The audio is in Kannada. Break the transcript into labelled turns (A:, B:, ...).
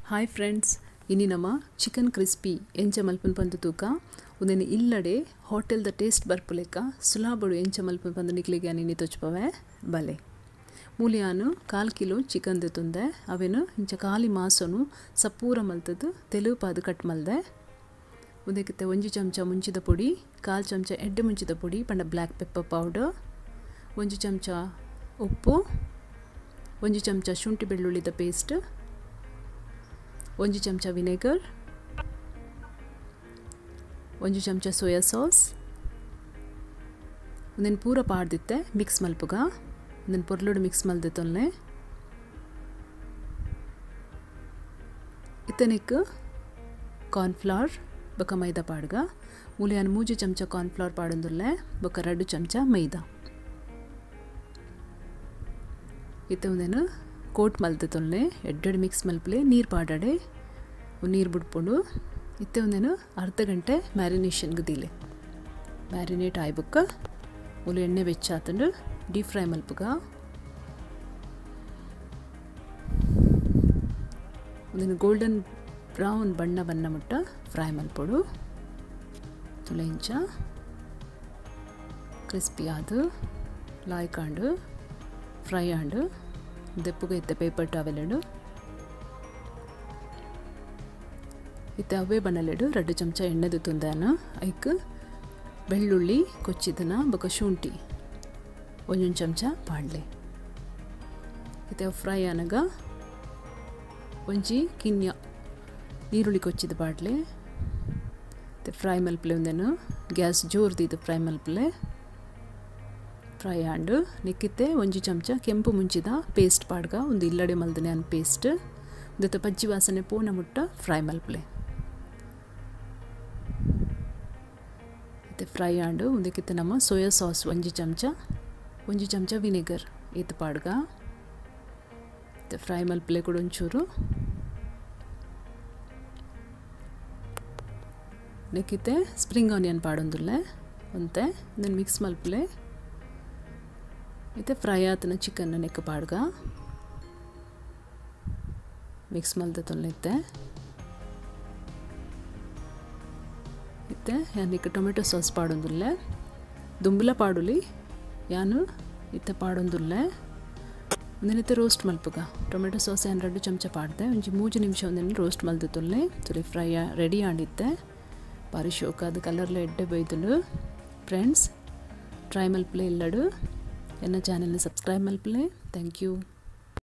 A: ಹಾಯ್ ಫ್ರೆಂಡ್ಸ್, ಇನ್ನು ನಮ್ಮ ಚಿಕನ್ ಕ್ರಿಸ್ಪಿ ಎಂಚ ಮಲ್ಪನ್ ಪಂದು ತೂಕ ಒಂದೇನು ಇಲ್ಲಡೆ ಹೋಟೆಲ್ದ ಟೇಸ್ಟ್ ಬರ್ಪುಲೆಕ್ಕ ಸುಲಾಬಡು ಎಂಚ ಮಲ್ಪನ್ ಪಂದು ನಿಕ್ಲಿಗೆ ನಿನ್ನೆ ತೋಚ್ಪವೆ ಬಲೆ ಮೂಲಿಯಾನು 1/4 ಕಿಲೋ ಚಿಕನ್ ದೆತುಂದೆ ಅವೇನು ಇಂಚ ಖಾಲಿ ಮಾಸನು ಸಪೂರ ಮಲ್ತದ್ದು ತೆಲುಪಾದು ಕಟ್ ಮಲ್ದೆ ಉದಕ್ಕೆ 1 ಚಮಚ ಮುಂಚಿದ ಪುಡಿ 1/4 ಚಮಚ ಎಡ್ಡೆ ಮುಂಚಿದ ಪುಡಿ ಪಂಡ ಬ್ಲ್ಯಾಕ್ ಪೆಪ್ಪರ್ ಪೌಡರ್ 1 ಚಮಚ ಉಪ್ಪು 1 ಚಮಚ ಶುಂಠಿ ಬೆಳ್ಳುಳ್ಳಿದ ಪೇಸ್ಟ್ 1 ಚಮಚ ವಿನೆಗರ್ 1 ಚಮಚ ಸೋಯಾ ಸಾಸ್ ಒಂದೆನ್ ಪೂರ ಪಾಡ್ದಿತ್ತೆ ಮಿಕ್ಸ್ ಮಲ್ಪುಗ ಒಂದೆನ್ ಪೊರ್ಲುಡು ಮಿಕ್ಸ್ ಮಲ್ದಿತ್ತೊಲ್ಲೆ ಇತ್ತನಿಕ್ ಕಾರ್ನ್ಫ್ಲವರ್ ಬೊಕ ಮೈದಾ ಪಾಡ್ಗ ಮೂಲಿಯಾನ್ 3 ಚಮಚ ಕಾರ್ನ್ಫ್ಲವರ್ ಪಾಡೊಂದುಲ್ಲೆ ಬೊಕ 2 ಚಮಚ ಮೈದಾ ಇತ್ತೆ ಒಂದೇನು ಕೋಟ್ ಮಲ್ತೊಲ್ಲೆ ಎಡ್ಡೆಡ್ ಮಿಕ್ಸ್ ಮಲ್ಪಲೆ ನೀರು ಪಾಡಡೆ ನೀರು ಬಿಡ್ಕೊಂಡು ಇತ್ತೆ ಒಂದೇನು ಅರ್ಧ ಗಂಟೆ ಮ್ಯಾರಿನೇಷನ್ಗೆ ದಿಲೆ ಮ್ಯಾರಿನೇಟ್ ಆಯ್ಬುಕ್ಕ ಒಲೆ ಎಣ್ಣೆ ಬೆಚ್ಚ ಆತಂಡು ಡೀಪ್ ಫ್ರೈ ಮಲ್ಪುಗ ಒಂದೇನು ಗೋಲ್ಡನ್ ಬ್ರೌನ್ ಬಣ್ಣ ಮುಟ್ಟ ಫ್ರೈ ಮಲ್ಪೊಡು ತುಲೆ ಇಂಚ ಕ್ರಿಸ್ಪಿ ಆದು ಲಾಯ್ಕಾಂಡು ಫ್ರೈ ಆಂಡು ದೆಪ್ಪುಗೆ ಇತ್ತೆ ಪೇಪರ್ ಟವೆಲೆಡು ಇತ್ತೆ ಅವೇ ಬಣ್ಣಲೆಡು 2 ಚಮಚ ಎಣ್ಣೆದು ತುಂದಾನ ಐಕ್ ಬೆಳ್ಳುಳ್ಳಿ ಕೊಚ್ಚಿದನ ಬೊಕ ಶುಂಠಿ 1 ಚಮಚ ಪಾಡ್ಲೆ ಇತ್ತೆ ಫ್ರೈ ಆನಗ ಒಂಜಿ ಕಿನ್ಯ ನೀರುಳ್ಳಿ ಕೊಚ್ಚಿದ ಪಾಡ್ಲೆ ಇತ್ತೆ ಫ್ರೈ ಮಲ್ಪಲೆ ಒಂದೇನು ಗ್ಯಾಸ್ ಜೋರ್ದಿದ್ದು ಫ್ರೈ ಮಲ್ಪಲೆ ಫ್ರೈ ಆಂಡು ನಿಕ್ಕಿತ್ತೆ 1 ಚಮಚ ಕೆಂಪು ಮುಂಚಿದ ಪೇಸ್ಟ್ ಪಾಡ್ಗ ಒಂದು ಇಲ್ಲಡೆ ಮಲ್ದನೆ ಅನ್ ಪೇಸ್ಟ್ ದತ್ತ ಪಜ್ಜಿ ವಾಸನೆ ಪೋನ ಮುಟ್ಟ ಫ್ರೈ ಮಲ್ಪಲೆ ಮತ್ತೆ ಫ್ರೈ ಆಂಡು ಒಂದಕ್ಕಿತ್ತೆ ನಮ್ಮ ಸೋಯಾ ಸಾಸ್ 1 ಚಮಚ ವಿನೆಗರ್ ಇದು ಪಾಡ್ಗ ಮತ್ತೆ ಫ್ರೈ ಮಲ್ಪಲೆ ಕೂಡ ಒಂಚೂರು ನಿಕ್ಕಿತ್ತೆ ಸ್ಪ್ರಿಂಗ್ ಆನಿಯನ್ ಪಾಡೊಂದುಲ್ಲೆ ಒಂತೆ ದೆನ್ ಮಿಕ್ಸ್ ಮಲ್ಪಲೆ ಇತ್ತೆ ಫ್ರೈ ಆತನ ಚಿಕನ್ ನೆಕ್ಕ ಪಾಡ್ಗ ಮಿಕ್ಸ್ ಮಲ್ದ ತೊಲ್ಲೆತ್ತೆ ಇತ್ತೆ ಯಾನಿಕ್ಕೆ ಟೊಮೆಟೊ ಸಾಸ್ ಪಾಡೊಂದುಲ್ಲೆ ದುಂಬುಲ ಪಾಡುಲಿ ಯಾನು ಇತ್ತೆ ಪಾಡೊಂದುಲ್ಲೆ ಒಂದಿನತ್ತೆ ರೋಸ್ಟ್ ಮಲ್ಪುಗ ಟೊಮೆಟೊ ಸಾಸ್ ಯಾನು 2 ಚಮಚ ಪಾಡ್ದೆ ಒಂಜಿ 3 ನಿಮಿಷ ಒಂದಿನ ರೋಸ್ಟ್ ಮಲ್ದ ತೊಲ್ಲೆ ತುಲಿ ಫ್ರೈ ರೆಡಿ ಆಂಡಿತ್ತೆ ಬಾರಿ ಶೋಕಾದ ಕಲರ್ಲ ಎಡ್ಡೆ ಬೈದುಂಡು ಫ್ರೆಂಡ್ಸ್ ಟ್ರೈ ಮಲ್ಪಲೆ ಇಲ್ಲಡು ಎನ್ನ ಚಾನೆಲ್ನ ಸಬ್ಸ್ಕ್ರೈಬ್ ಮಲ್ಪಲೆ ಥ್ಯಾಂಕ್ ಯು.